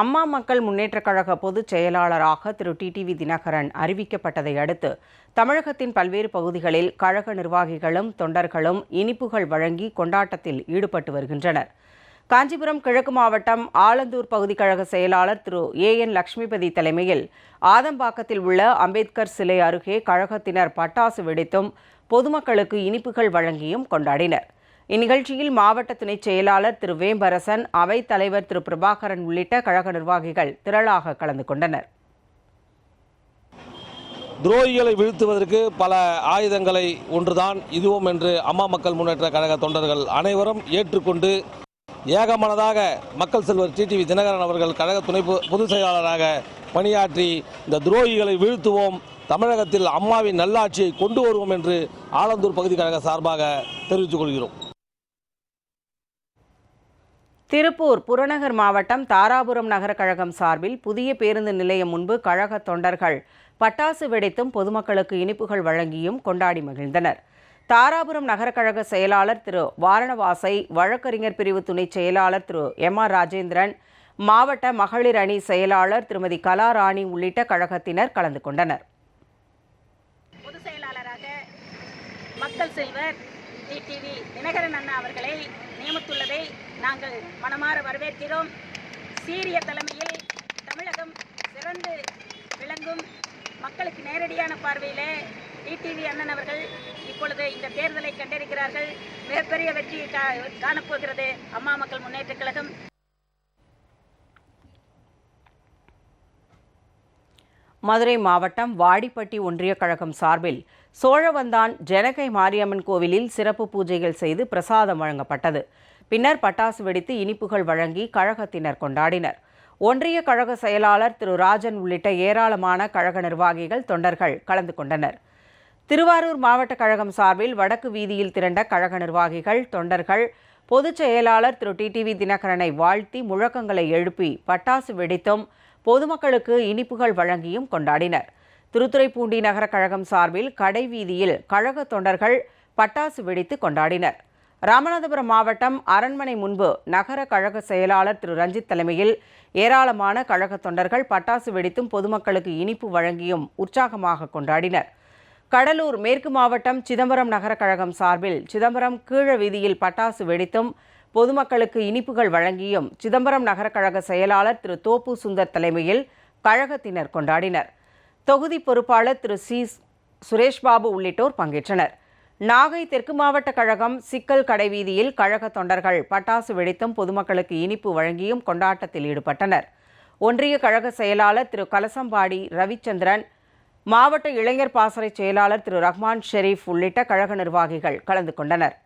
அம்மா மக்கள் முன்னேற்றக் கழக பொதுச் செயலாளராக திரு டிடிவி தினகரன் அறிவிக்கப்பட்டதை அடுத்து தமிழகத்தின் பல்வேறு பகுதிகளில் கழக நிர்வாகிகளும் தொண்டர்களும் இனிப்புகள் வழங்கி கொண்டாட்டத்தில் ஈடுபட்டு வருகின்றனர். காஞ்சிபுரம் கிழக்கு மாவட்டம் ஆலந்தூர் பகுதி கழக செயலாளர் திரு ஏஎன் லட்சுமிபதி தலைமையில் ஆதம்பாக்கத்தில் உள்ள அம்பேத்கர் சிலை அருகே கழகத்தினர் பட்டாசு வெடித்தும் பொதுமக்களுக்கு இனிப்புகள் வழங்கியும் கொண்டாடினர். இந்நிகழ்ச்சியில் மாவட்ட துணைச் செயலாளர் திரு வேம்பரசன், அவைத் தலைவர் திரு பிரபாகரன் உள்ளிட்ட கழக நிர்வாகிகள் திரளாக கலந்து கொண்டனர். துரோகிகளை வீழ்த்துவதற்கு பல ஆயுதங்களை ஒன்றுதான் இதுவும் என்று அம்மா மக்கள் முன்னேற்ற கழக தொண்டர்கள் அனைவரும் ஏற்றுக்கொண்டு ஏகமனதாக மக்கள் செல்வர் டிடிவி தினகரன் அவர்கள் கழக துணை பொதுச் செயலாளராக பணியாற்றி இந்த துரோகிகளை வீழ்த்துவோம், தமிழகத்தில் அம்மாவின் நல்லாட்சியை கொண்டு வருவோம் என்று ஆலந்தூர் பகுதி கழக சார்பாக தெரிவித்துக் கொள்கிறோம். திருப்பூர் புறநகர் மாவட்டம் தாராபுரம் நகர கழகம் சார்பில் புதிய பேருந்து நிலையம் முன்பு கழக தொண்டர்கள் பட்டாசு வெடித்தும் பொதுமக்களுக்கு இனிப்புகள் வழங்கியும் கொண்டாடி மகிழ்ந்தனர். தாராபுரம் நகர கழக செயலாளர் திரு வாரணவாசை, வழக்கறிஞர் பிரிவு துணைச் செயலாளர் திரு எம்.ஆர். ராஜேந்திரன், மாவட்ட மகளிர் அணி செயலாளர் திருமதி கலாராணி உள்ளிட்ட கழகத்தினர் கலந்து கொண்டனர். பொதுச் செயலாளராக மக்கள் செல்வர் டிடிவி தினகரன் அண்ணா அவர்களை நியமித்துள்ளதை நாங்கள் மனமாற வரவேற்கிறோம். சீரிய தலைமையில் தமிழகம் சிறந்து விளங்கும். மக்களுக்கு நேரடியான பார்வையிலே டிடிவி அண்ணன் அவர்கள் இப்பொழுது இந்த தேர்தலை கண்டிருக்கிறார்கள். மிகப்பெரிய வெற்றியை காணப்போகிறது அம்மா மக்கள் முன்னேற்றக் கழகம். மதுரை மாவட்டம் வாடிப்பட்டி ஒன்றிய கழகம் சார்பில் சோழவந்தான் ஜனகை மாரியம்மன் கோவிலில் சிறப்பு பூஜைகள் செய்து பிரசாதம் வழங்கப்பட்டது. பின்னர் பட்டாசு வெடித்து இனிப்புகள் வழங்கி கழகத்தினர் கொண்டாடினர். ஒன்றிய கழக செயலாளர் திரு ராஜன் உள்ளிட்ட ஏராளமான கழக நிர்வாகிகள், தொண்டர்கள் கலந்து கொண்டனர். திருவாரூர் மாவட்ட கழகம் சார்பில் வடக்கு வீதியில் திரண்ட கழக நிர்வாகிகள், தொண்டர்கள் பொதுச் செயலாளர் திரு டிடிவி தினகரனை வாழ்த்தி முழக்கங்களை எழுப்பி பட்டாசு வெடித்தும் பொதுமக்களுக்கு இனிப்புகள் வழங்கியும் கொண்டாடினர். திருத்துறைப்பூண்டி நகர கழகம் சார்பில் கடை வீதியில் கழக தொண்டர்கள் பட்டாசு வெடித்து கொண்டாடினர். ராமநாதபுரம் மாவட்டம் அரண்மனை முன்பு நகர கழக செயலாளர் திரு ரஞ்சித் தலைமையில் ஏராளமான கழக தொண்டர்கள் பட்டாசு வெடித்தும் பொதுமக்களுக்கு இனிப்பு வழங்கியும் உற்சாகமாக கொண்டாடினர். கடலூர் மேற்கு மாவட்டம் சிதம்பரம் நகர கழகம் சார்பில் சிதம்பரம் கீழ வீதியில் பட்டாசு வெடித்தும் பொதுமக்களுக்கு இனிப்புகள் வழங்கியும் சிதம்பரம் நகர கழக செயலாளர் திரு தோப்பு சுந்தர் தலைமையில் கழகத்தினர் கொண்டாடினர். தொகுதி பொறுப்பாளர் திரு சி சுரேஷ்பாபு உள்ளிட்டோர் பங்கேற்றனர். நாகை தெற்கு மாவட்ட கழகம் சிக்கல் கடைவீதியில் கழக தொண்டர்கள் பட்டாசு வெடித்தும் பொதுமக்களுக்கு இனிப்பு வழங்கியும் கொண்டாட்டத்தில் ஈடுபட்டனர். ஒன்றிய கழக செயலாளர் திரு கலசம்பாடி ரவிச்சந்திரன், மாவட்ட இளைஞர் பாசறை செயலாளர் திரு ரஹ்மான் ஷெரீப் உள்ளிட்ட கழக நிர்வாகிகள் கலந்து கொண்டனர்.